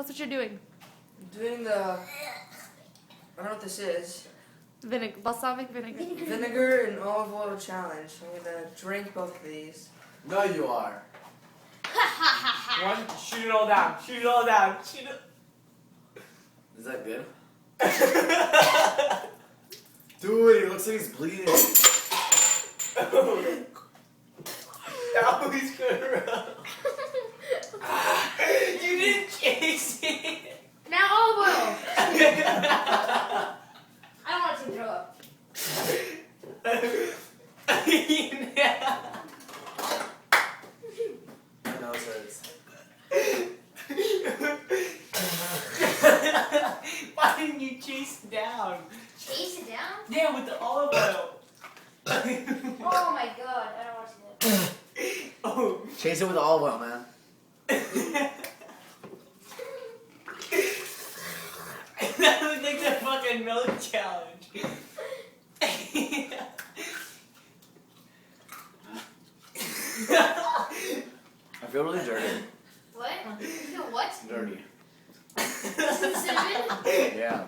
That's what you're doing. I'm doing the... I don't know what this is. Balsamic vinegar. Vinegar and olive oil challenge. I'm gonna drink both of these. No, you are. One, shoot it all down. Shoot it all down. Shoot it. Is that good? Dude, it looks like he's bleeding. Now he's gonna run. You didn't chase it. Now olive oil. I don't want to throw up. My nose hurts. Why didn't you chase it down? Chase it down? Yeah, with the olive oil. Oh my god, I don't want to do that. Oh. Chase it with olive oil, man. That looked like the fucking milk challenge. I feel really dirty. What? You feel what? Dirty. This is cinnamon? Yeah.